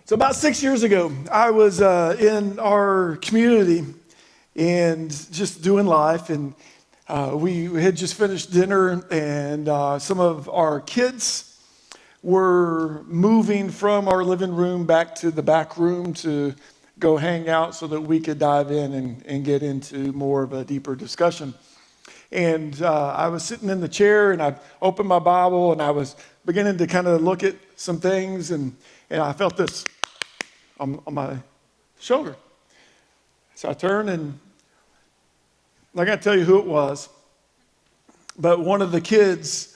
So about 6 years ago, I was in our community and just doing life, and we had just finished dinner, and some of our kids were moving from our living room back to the back room to go hang out so that we could dive in and get into more of a deeper discussion. And I was sitting in the chair, and I opened my Bible, and I was beginning to kind of look at some things, and I felt this on my shoulder. So I turned, and I'm not going to tell you who it was, but one of the kids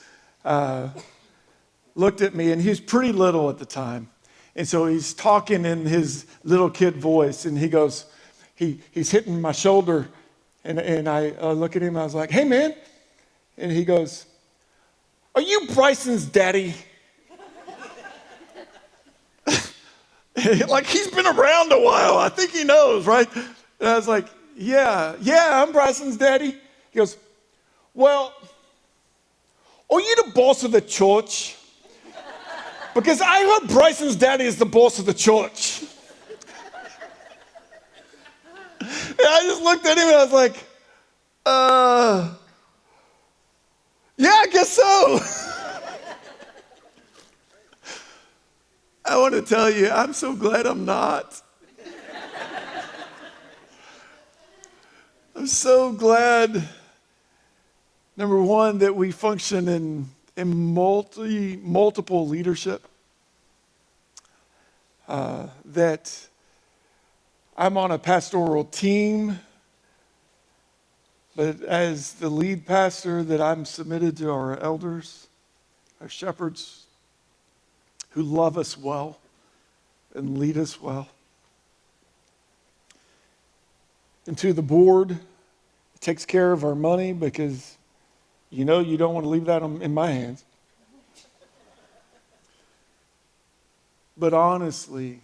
looked at me, and he was pretty little at the time. And so he's talking in his little kid voice, and he goes, he's hitting my shoulder, and I look at him, and I was like, "Hey, man." And he goes, "Are you Bryson's daddy?" Like, he's been around a while. I think he knows, right? And I was like, yeah, I'm Bryson's daddy. He goes, "Well, are you the boss of the church? Because I heard Bryson's daddy is the boss of the church." And I just looked at him, and I was like, yeah, I guess so. I want to tell you, I'm so glad I'm not. I'm so glad, number one, that we function in multiple leadership, that I'm on a pastoral team, but as the lead pastor, that I'm submitted to our elders, our shepherds, who love us well and lead us well. And to the board, it takes care of our money, because you don't want to leave that in my hands. But honestly,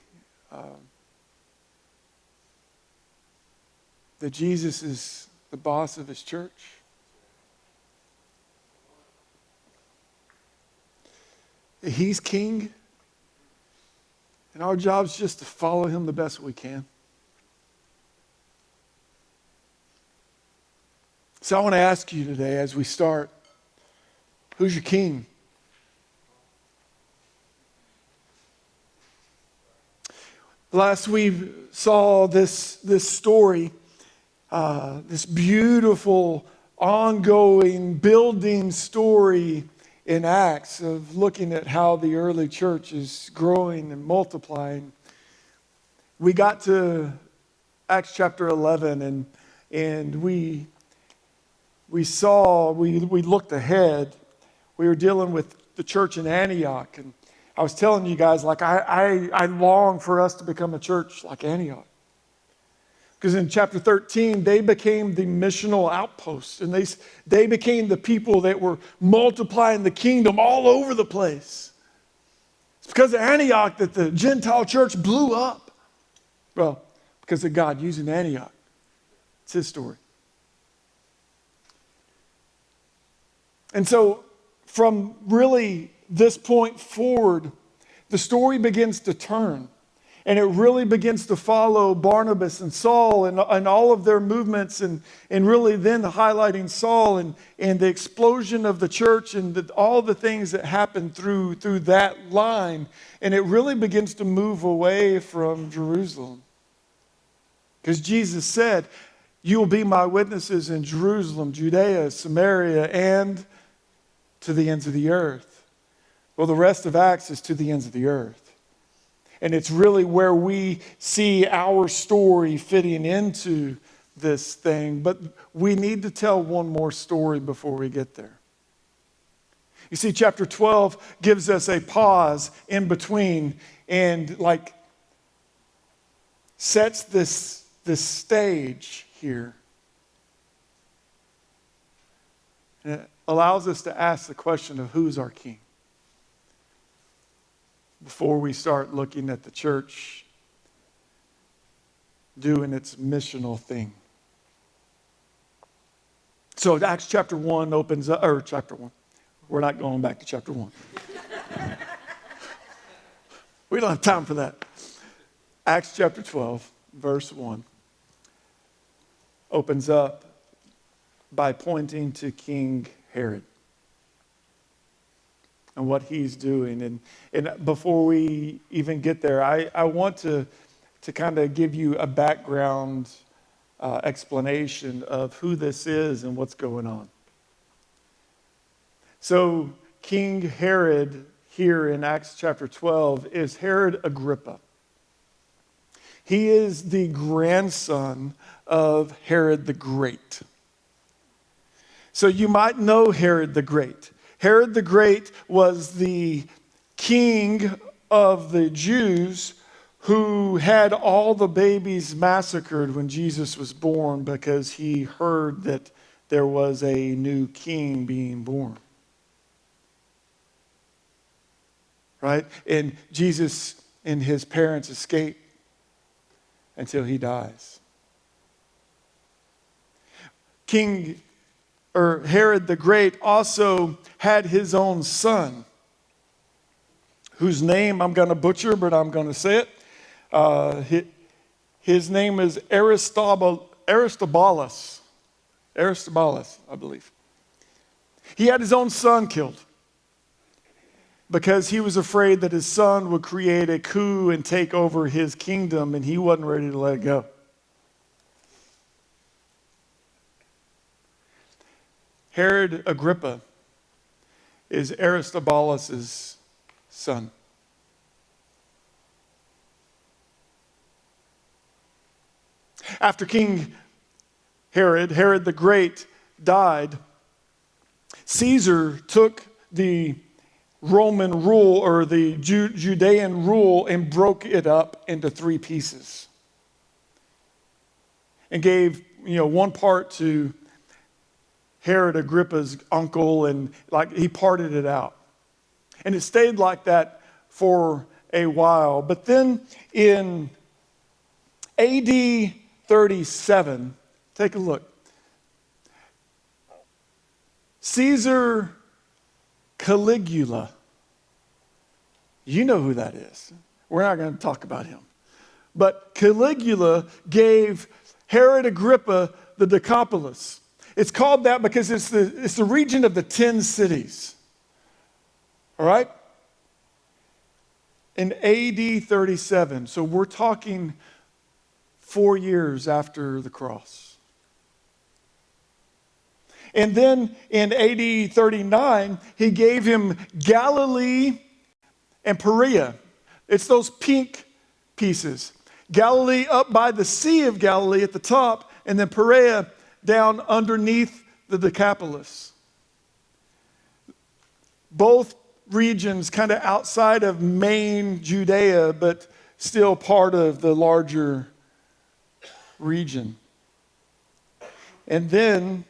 that Jesus is the boss of his church. He's king, and our job is just to follow him the best we can. So I want to ask you today, as we start, who's your king? Last we saw this story, this beautiful, ongoing, building story in Acts of looking at how the early church is growing and multiplying. We got to Acts chapter 11, and we looked ahead. We were dealing with the church in Antioch, and I was telling you guys, like, I long for us to become a church like Antioch. Because in chapter 13, they became the missional outpost, and they became the people that were multiplying the kingdom all over the place. It's because of Antioch that the Gentile church blew up. Well, because of God using Antioch. It's his story. And so from really this point forward, the story begins to turn. And it really begins to follow Barnabas and Saul and all of their movements, and really then highlighting Saul and the explosion of the church and all the things that happened through that line. And it really begins to move away from Jerusalem. Because Jesus said, "You will be my witnesses in Jerusalem, Judea, Samaria, and to the ends of the earth." Well, the rest of Acts is to the ends of the earth. And it's really where we see our story fitting into this thing. But we need to tell one more story before we get there. You see, chapter 12 gives us a pause in between and sets this stage here. And it allows us to ask the question of who's our king, before we start looking at the church doing its missional thing. So Acts chapter 1 opens up, or chapter 1. We're not going back to chapter 1. We don't have time for that. Acts chapter 12, verse 1, opens up by pointing to King Herod and what he's doing. And before we even get there, I want to kind of give you a background explanation of who this is and what's going on. So King Herod here in Acts chapter 12 is Herod Agrippa. He is the grandson of Herod the Great. So you might know Herod the Great. Herod the Great was the king of the Jews who had all the babies massacred when Jesus was born because he heard that there was a new king being born. Right? And Jesus and his parents escape until he dies. Herod the Great also had his own son, whose name I'm going to butcher, but I'm going to say it. His name is Aristobulus, I believe. He had his own son killed because he was afraid that his son would create a coup and take over his kingdom, and he wasn't ready to let it go. Herod Agrippa is Aristobulus' son. After King Herod the Great, died, Caesar took the Roman rule or the Judean rule and broke it up into three pieces. And gave, one part to Herod Agrippa's uncle, and he parted it out. And it stayed like that for a while. But then in AD 37, take a look. Caesar Caligula. You know who that is. We're not going to talk about him. But Caligula gave Herod Agrippa the Decapolis. It's called that because it's the region of the 10 cities. All right? In AD 37. So we're talking 4 years after the cross. And then in AD 39, he gave him Galilee and Perea. It's those pink pieces. Galilee up by the Sea of Galilee at the top, and then Perea down underneath the Decapolis. Both regions kind of outside of main Judea, but still part of the larger region. And then,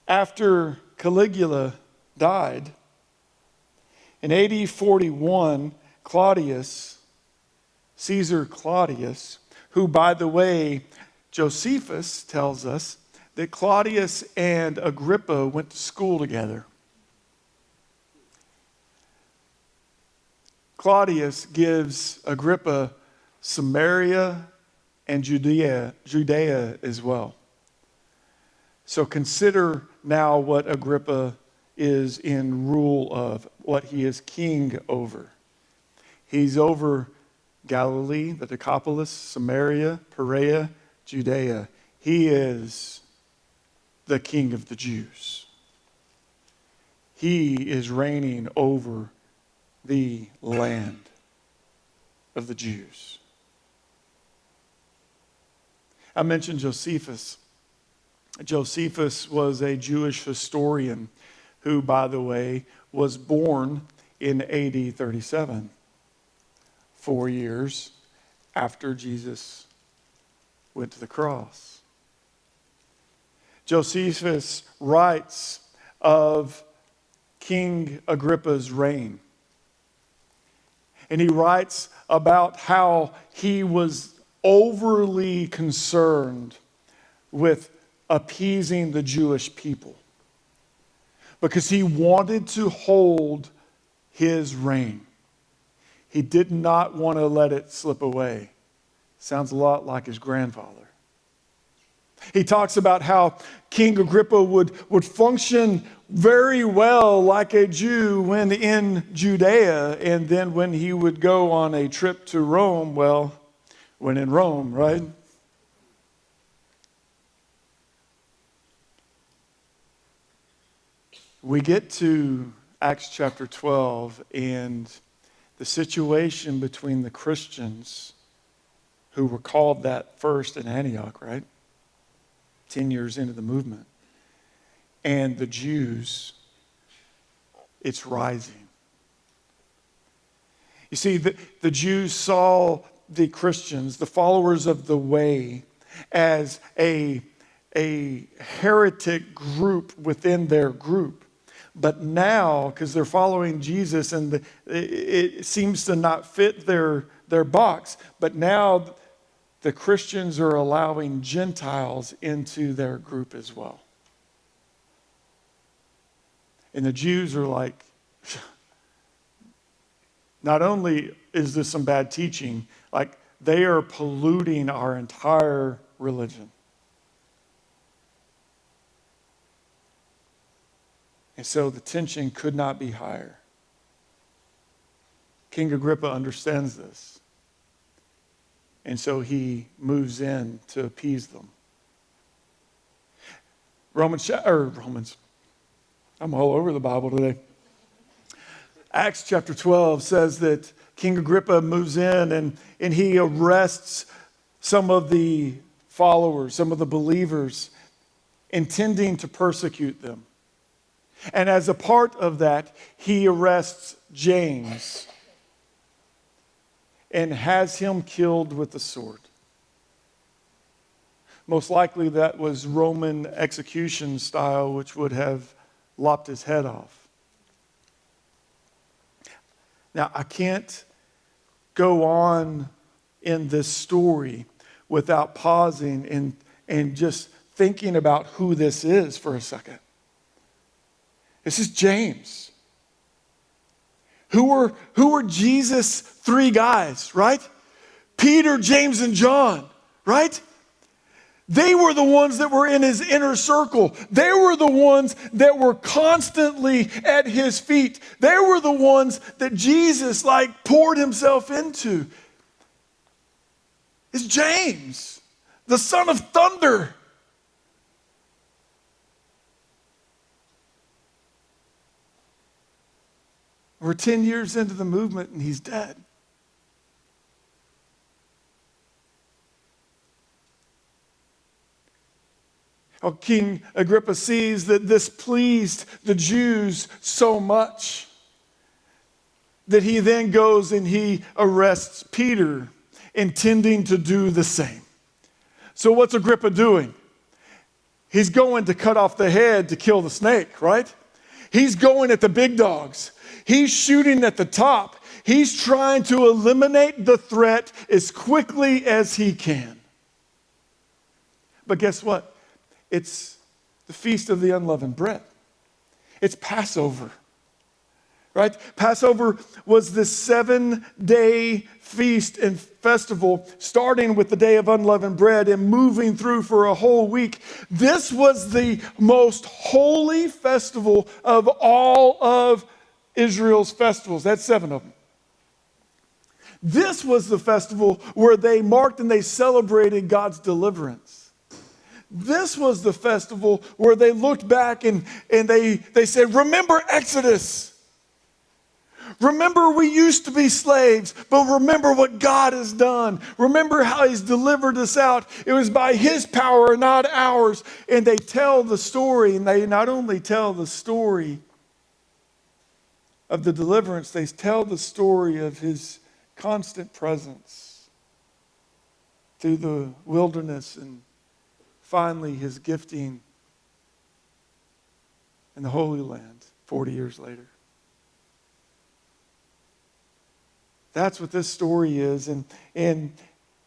after Caligula died, in AD 41, Caesar Claudius, who, by the way, Josephus tells us that Claudius and Agrippa went to school together. Claudius gives Agrippa Samaria and Judea as well. So consider now what Agrippa is in rule of, what he is king over. He's over Galilee, the Decapolis, Samaria, Perea, Judea. He is the king of the Jews. He is reigning over the land of the Jews. I mentioned Josephus. Josephus was a Jewish historian who, by the way, was born in AD 37, 4 years after Jesus went to the cross. Josephus writes of King Agrippa's reign. And he writes about how he was overly concerned with appeasing the Jewish people because he wanted to hold his reign. he did not want to let it slip away. Sounds a lot like his grandfather. He talks about how King Agrippa would function very well like a Jew when in Judea, and then when he would go on a trip to Rome, well, when in Rome, right? We get to Acts chapter 12, and the situation between the Christians who were called that first in Antioch, right? 10 years into the movement. And the Jews, it's rising. You see, the Jews saw the Christians, the followers of the way, as a heretic group within their group. But now, because they're following Jesus and it seems to not fit their box, but now the Christians are allowing Gentiles into their group as well. And the Jews are like, not only is this some bad teaching, like they are polluting our entire religion. And so the tension could not be higher. King Agrippa understands this. And so he moves in to appease them. Romans, I'm all over the Bible today. Acts chapter 12 says that King Agrippa moves in and he arrests some of the followers, some of the believers, intending to persecute them. And as a part of that, he arrests James and has him killed with the sword. Most likely that was Roman execution style, which would have lopped his head off. Now, I can't go on in this story without pausing and just thinking about who this is for a second. This is James. Who were Jesus' three guys, right? Peter, James, and John, right? They were the ones that were in his inner circle. They were the ones that were constantly at his feet. They were the ones that Jesus poured himself into. It's James, the son of thunder. We're 10 years into the movement and he's dead. Oh, King Agrippa sees that this pleased the Jews so much that he then goes and he arrests Peter, intending to do the same. So what's Agrippa doing? He's going to cut off the head to kill the snake, right? He's going at the big dogs. He's shooting at the top. He's trying to eliminate the threat as quickly as he can. But guess what? It's the Feast of the Unleavened Bread. It's Passover, right? Passover was this 7-day feast and festival, starting with the Day of Unleavened Bread and moving through for a whole week. This was the most holy festival of all of Israel's festivals. That's 7 of them. This was the festival where they marked and they celebrated God's deliverance. This was the festival where they looked back and they said, remember Exodus. Remember we used to be slaves, but remember what God has done. Remember how he's delivered us out. It was by his power, not ours. And they tell the story, and they not only tell the story of the deliverance, they tell the story of his constant presence through the wilderness and finally his gifting in the Holy Land 40 years later. That's what this story is, and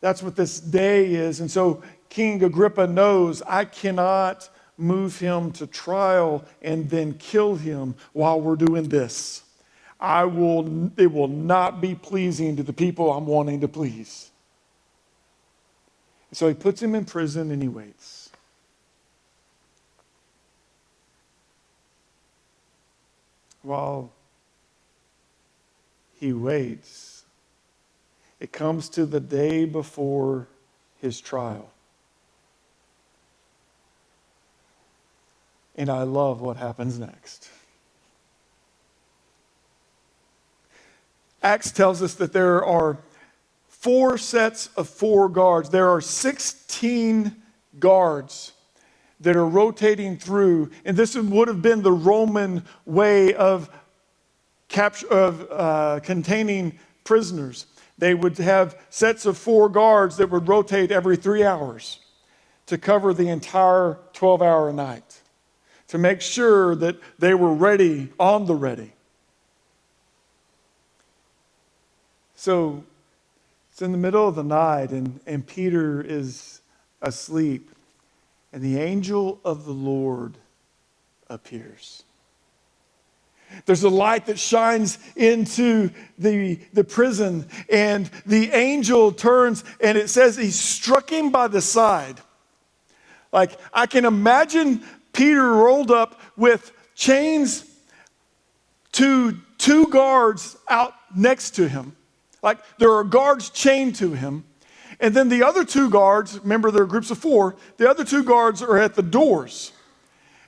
that's what this day is. And so King Agrippa knows I cannot move him to trial and then kill him while we're doing this. it will not be pleasing to the people I'm wanting to please. So he puts him in prison and he waits. While he waits, it comes to the day before his trial. And I love what happens next. Acts tells us that there are 4 sets of 4 guards. There are 16 guards that are rotating through. And this would have been the Roman way of containing prisoners. They would have sets of 4 guards that would rotate every 3 hours to cover the entire 12-hour night, to make sure that they were ready, on the ready. So it's in the middle of the night, and Peter is asleep, and the angel of the Lord appears. There's a light that shines into the prison, and the angel turns, and it says he struck him by the side. Like, I can imagine Peter rolled up with chains to 2 guards out next to him. Like, there are guards chained to him. And then the other 2 guards, remember there are groups of 4, the other 2 guards are at the doors.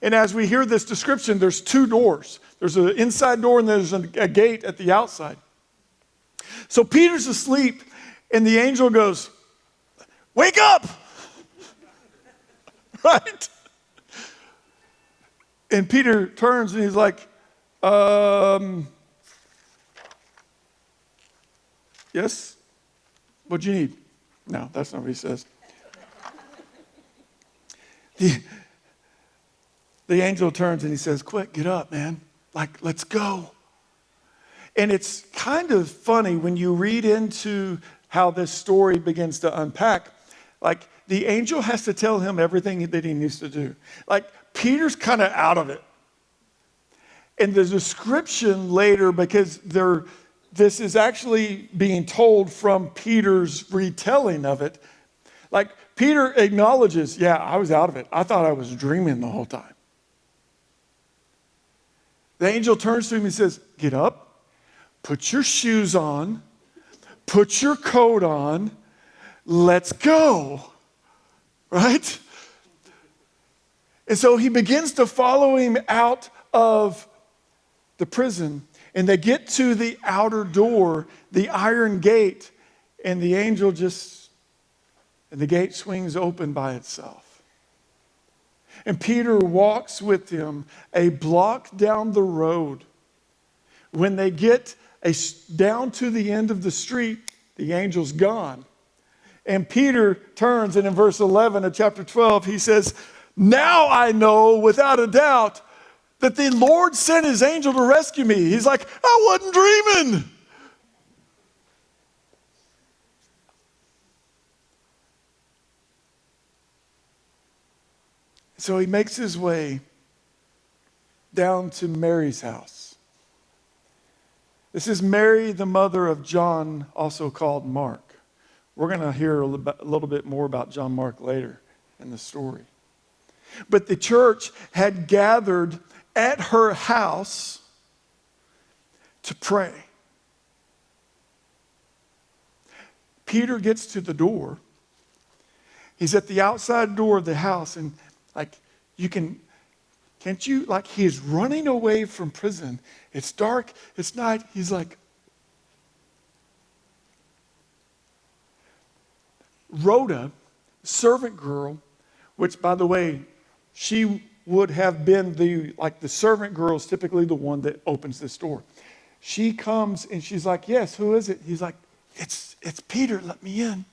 And as we hear this description, there's 2 doors. There's an inside door and there's a gate at the outside. So Peter's asleep, and the angel goes, "Wake up!" Right? And Peter turns and he's like, "Yes? What'd you need?" No, that's not what he says. The angel turns and he says, "Quick, get up, man. Like, let's go." And it's kind of funny when you read into how this story begins to unpack. Like, the angel has to tell him everything that he needs to do. Like, Peter's kind of out of it. And the description later, because this is actually being told from Peter's retelling of it. Like, Peter acknowledges, yeah, I was out of it. I thought I was dreaming the whole time. The angel turns to him and says, "Get up, put your shoes on, put your coat on, let's go." Right? And so he begins to follow him out of the prison, and they get to the outer door, the iron gate, and the angel and the gate swings open by itself. And Peter walks with him a block down the road. When they get down to the end of the street, the angel's gone. And Peter turns, and in verse 11 of chapter 12, he says, "Now I know without a doubt that the Lord sent his angel to rescue me." He's like, "I wasn't dreaming." So he makes his way down to Mary's house. This is Mary, the mother of John, also called Mark. We're going to hear a little bit more about John Mark later in the story. But the church had gathered at her house to pray. Peter gets to the door. He's at the outside door of the house, and he's running away from prison. It's dark, it's night. He's like, Rhoda, servant girl, which, by the way, she would have been the servant girl is typically the one that opens this door. She comes and she's like, "Yes, who is it?" He's like, it's Peter, let me in."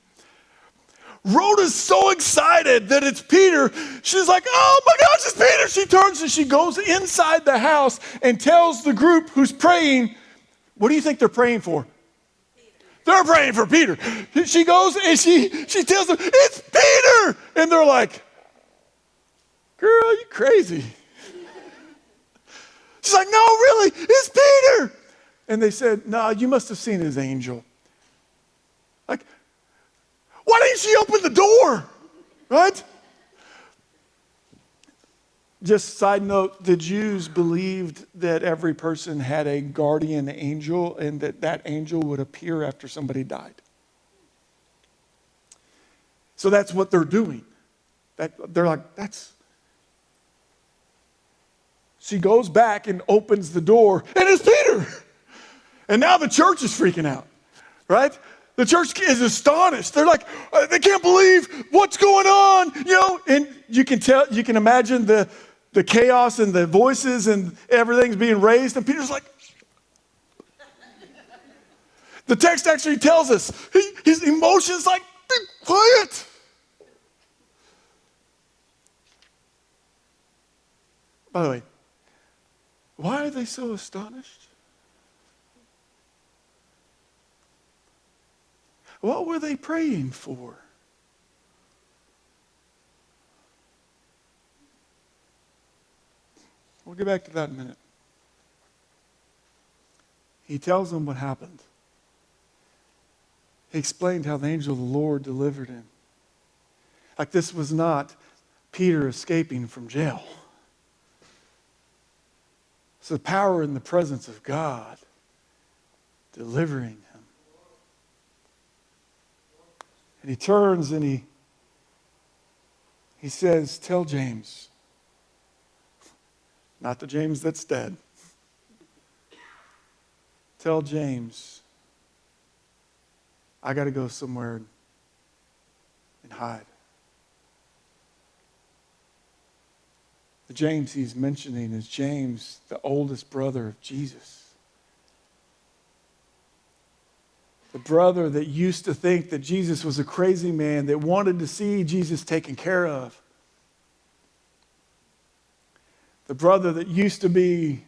Rhoda's so excited that it's Peter. She's like, "Oh my gosh, it's Peter." She turns and she goes inside the house and tells the group who's praying, what do you think they're praying for? They're praying for Peter. She goes and she tells them, "It's Peter." And they're like, "Girl, you crazy." She's like, "No, really, it's Peter." And they said, no, you must have seen his angel. Like, why didn't she open the door? Right? Just side note, the Jews believed that every person had a guardian angel and that angel would appear after somebody died. So that's what they're doing. They're like, that's... She goes back and opens the door, and it's Peter. And now the church is freaking out, right? The church is astonished. They're like, they can't believe what's going on, and you can imagine the chaos and the voices and everything's being raised. And Peter's like, the text actually tells us his emotions like, be quiet. By the way, why are they so astonished? What were they praying for? We'll get back to that in a minute. He tells them what happened. He explained how the angel of the Lord delivered him. Like this was not Peter escaping from jail. It's the power and the presence of God delivering him. And he turns and he says, tell James, not the James that's dead. Tell James, I got to go somewhere and hide. The James he's mentioning is James, the oldest brother of Jesus. The brother that used to think that Jesus was a crazy man, that wanted to see Jesus taken care of. The brother that used to be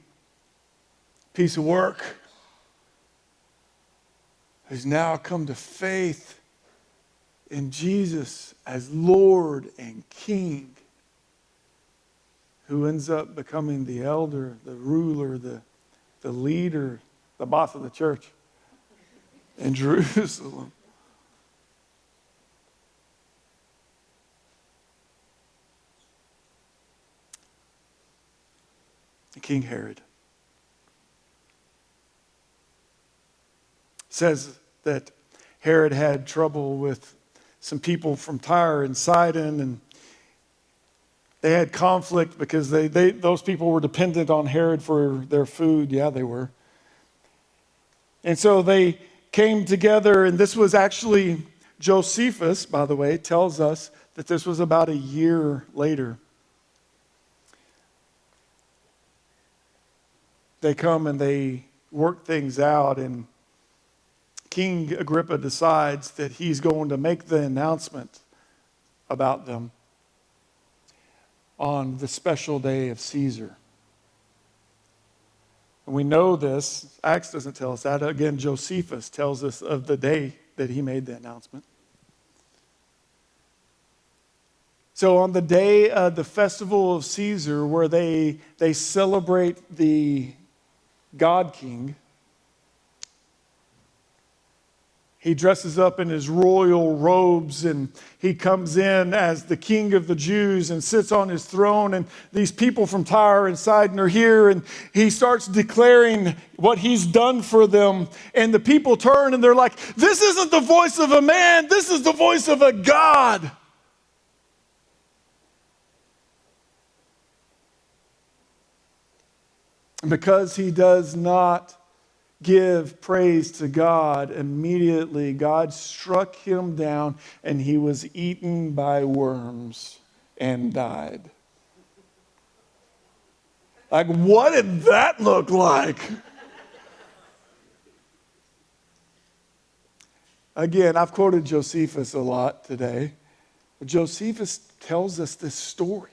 a piece of work, who's now come to faith in Jesus as Lord and King, who ends up becoming the elder, the ruler, the leader, the boss of the church in Jerusalem. King Herod says that Herod had trouble with some people from Tyre and Sidon, and they had conflict because those people were dependent on Herod for their food. Yeah, they were. And so they came together, and this was actually Josephus, by the way, tells us that this was about a year later. They come and they work things out, and King Agrippa decides that he's going to make the announcement about them on the special day of Caesar. And we know this. Acts doesn't tell us that. Again, Josephus tells us of the day that he made the announcement. So on the day of the festival of Caesar, where they celebrate the God King, he dresses up in his royal robes and he comes in as the King of the Jews and sits on his throne, and these people from Tyre and Sidon are here, and he starts declaring what he's done for them, and the people turn and they're like, this isn't the voice of a man, this is the voice of a God. And because he does not give praise to God, immediately God struck him down and he was eaten by worms and died. Like, what did that look like? Again, I've quoted Josephus a lot today. But Josephus tells us this story.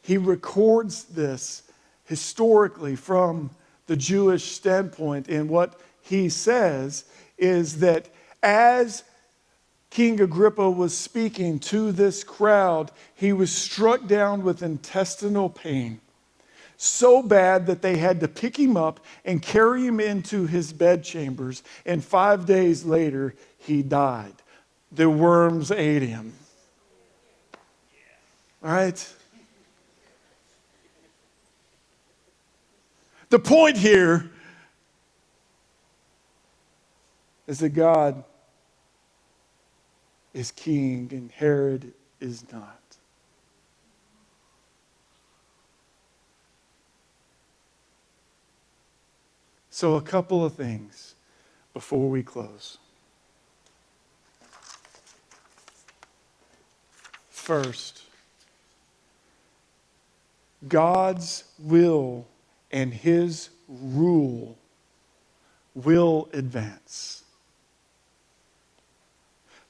He records this historically from the Jewish standpoint, and what he says is that as King Agrippa was speaking to this crowd, he was struck down with intestinal pain, so bad that they had to pick him up and carry him into his bedchambers. And 5 days later, he died. The worms ate him. All right? The point here is that God is king and Herod is not. So, a couple of things before we close. First, God's will and his rule will advance.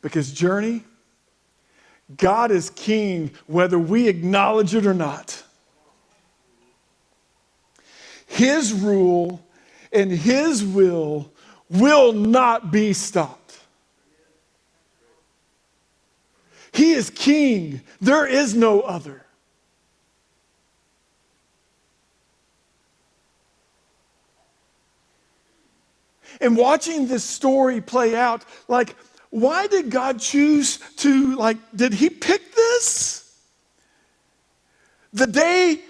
Because, Journey, God is king whether we acknowledge it or not. His rule and his will not be stopped. He is king. There is no other. And watching this story play out, like, why did God choose to, did he pick this? The day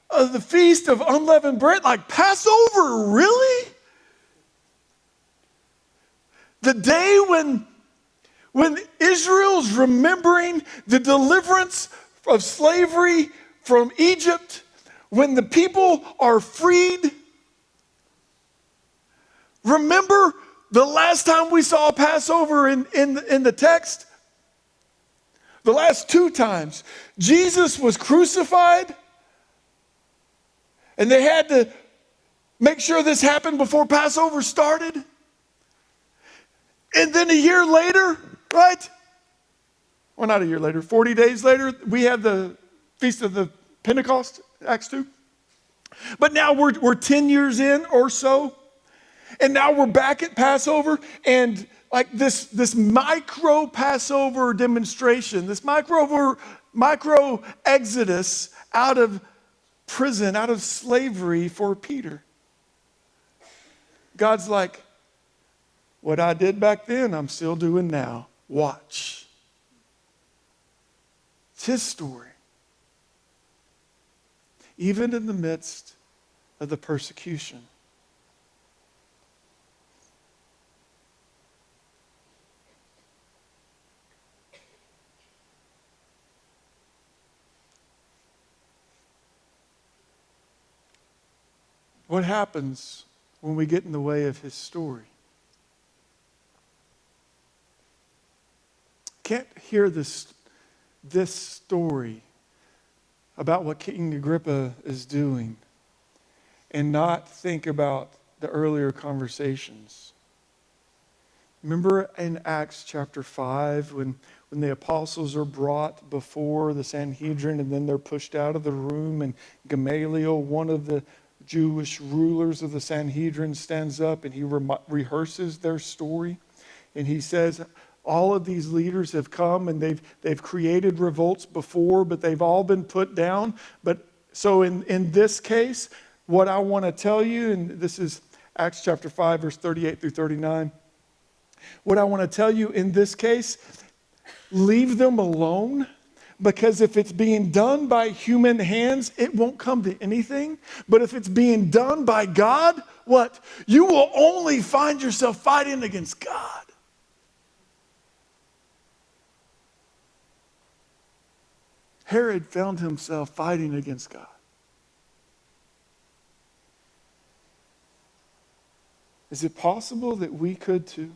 of the Feast of Unleavened Bread, like Passover, really? The day when Israel's remembering the deliverance of slavery from Egypt, when the people are freed. Remember the last time we saw Passover in the text? The last 2 times. Jesus was crucified, and they had to make sure this happened before Passover started. And then a year later, right? Well, not a year later, 40 days later, we have the Feast of the Pentecost, Acts 2. But now we're 10 years in or so. And now we're back at Passover, and like this micro Passover demonstration, this micro exodus out of prison, out of slavery for Peter. God's like, what I did back then, I'm still doing now. Watch. It's his story. Even in the midst of the persecution. What happens when we get in the way of his story? Can't hear this story about what King Agrippa is doing and not think about the earlier conversations. Remember in Acts chapter 5 when the apostles are brought before the Sanhedrin and then they're pushed out of the room, and Gamaliel, one of the Jewish rulers of the Sanhedrin, stands up and he rehearses their story. And he says, all of these leaders have come and they've created revolts before, but they've all been put down. But so in this case, what I want to tell you, and this is Acts chapter 5, verse 38 through 39. What I want to tell you in this case, leave them alone. Because if it's being done by human hands, it won't come to anything. But if it's being done by God, what? You will only find yourself fighting against God. Herod found himself fighting against God. Is it possible that we could too?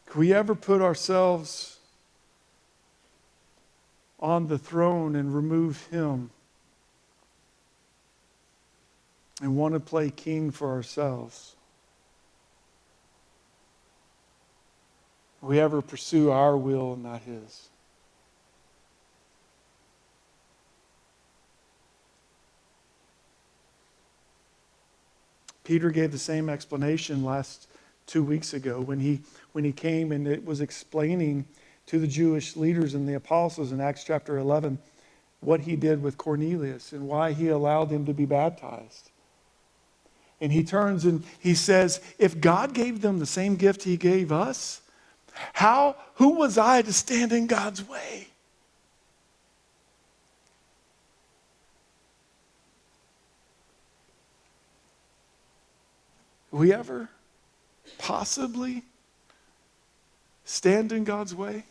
Could we ever put ourselves on the throne and remove him and want to play king for ourselves? We ever pursue our will and not his? Peter gave the same explanation last 2 weeks ago when he came and it was explaining to the Jewish leaders and the apostles in Acts chapter 11 what he did with Cornelius and why he allowed him to be baptized. And he turns and he says, if God gave them the same gift he gave us, who was I to stand in God's way? Will we ever possibly stand in God's way?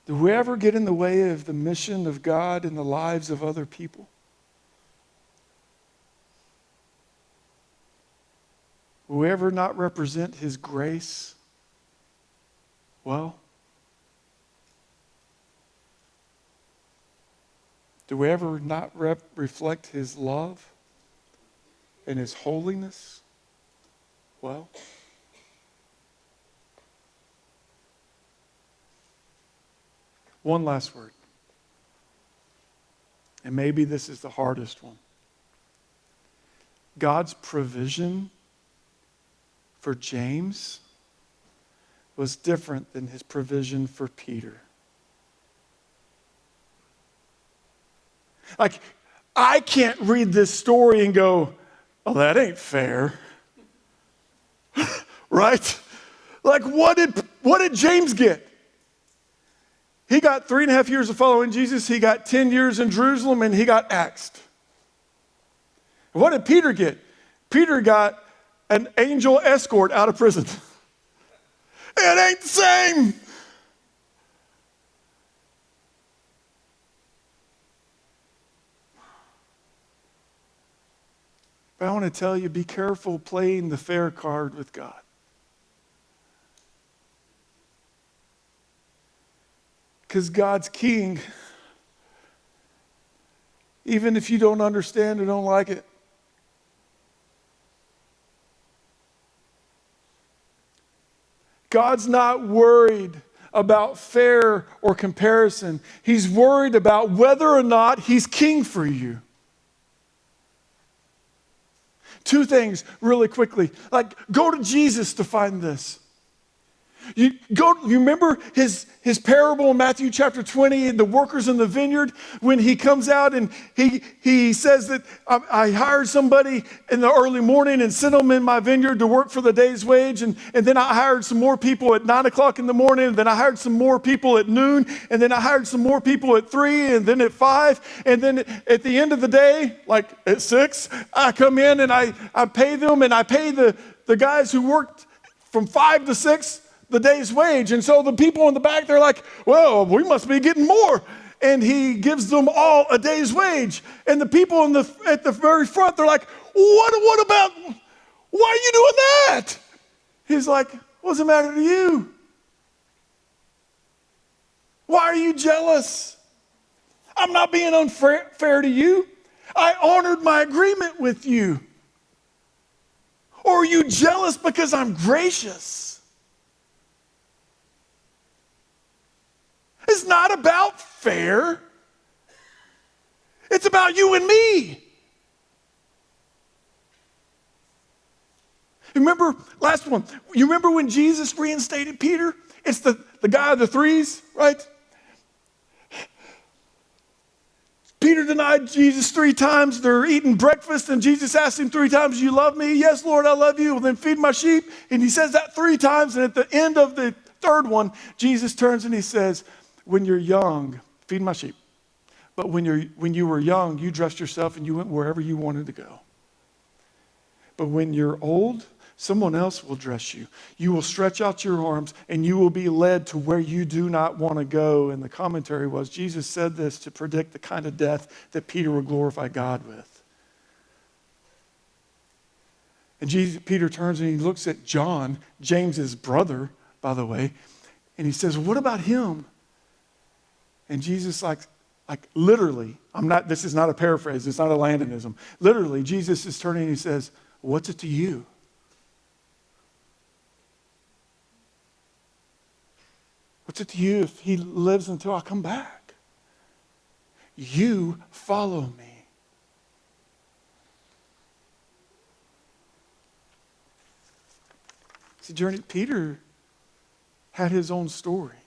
Do we ever get in the way of the mission of God in the lives of other people? Will we ever not represent His grace well? Do we ever not reflect His love and His holiness well? One last word. And maybe this is the hardest one. God's provision for James was different than His provision for Peter. Like, I can't read this story and go, oh, that ain't fair. Right? Like, what did James get? He got 3.5 years of following Jesus. He got 10 years in Jerusalem, and he got axed. What did Peter get? Peter got an angel escort out of prison. It ain't the same. But I want to tell you, be careful playing the fair card with God. Because God's king, even if you don't understand or don't like it. God's not worried about fair or comparison. He's worried about whether or not He's king for you. Two things really quickly. Like, go to Jesus to find this. You remember his parable in Matthew chapter 20, the workers in the vineyard, when he comes out and he says that I hired somebody in the early morning and sent them in my vineyard to work for the day's wage. And then I hired some more people at 9 o'clock in the morning. And then I hired some more people at noon. And then I hired some more people at 3 and then at 5. And then at the end of the day, like at 6, I come in and I pay them, and I pay the guys who worked from 5 to 6 the day's wage. And so the people in the back, they're like, well, we must be getting more. And he gives them all a day's wage. And the people at the very front, they're like, what about, why are you doing that? He's like, what's the matter to you? Why are you jealous? I'm not being unfair to you. I honored my agreement with you. Or are you jealous because I'm gracious? It's not about fair. It's about you and me. Remember, last one. You remember when Jesus reinstated Peter? It's the guy of the 3s, right? Peter denied Jesus 3 times. They're eating breakfast, and Jesus asked him 3 times, you love me? Yes, Lord, I love you. Well, then feed my sheep. And he says that 3 times, and at the end of the 3rd one, Jesus turns and he says, when you're young, feed my sheep. But when you were young, you dressed yourself and you went wherever you wanted to go. But when you're old, someone else will dress you. You will stretch out your arms and you will be led to where you do not want to go. And the commentary was, Jesus said this to predict the kind of death that Peter would glorify God with. And Peter turns and he looks at John, James's brother, by the way, and he says, what about him? And Jesus, like literally, this is not a paraphrase, it's not a Landonism. Literally, Jesus is turning and he says, what's it to you? What's it to you if he lives until I come back? You follow me. See, Journey, Peter had his own story.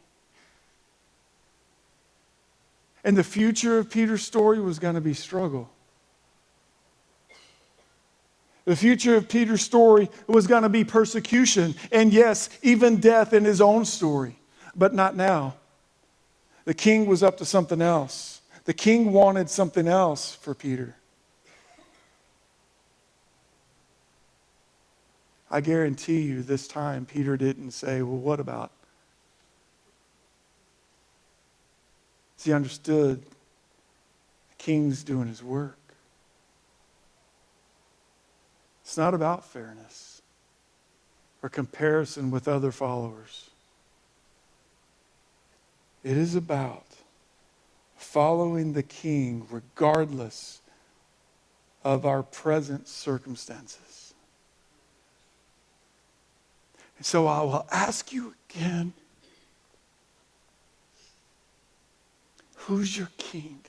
And the future of Peter's story was going to be struggle. The future of Peter's story was going to be persecution. And yes, even death in his own story. But not now. The king was up to something else. The king wanted something else for Peter. I guarantee you this time Peter didn't say, well, what about? He understood the king's doing his work. It's not about fairness or comparison with other followers. It is about following the king regardless of our present circumstances. And so I will ask you again, who's your king?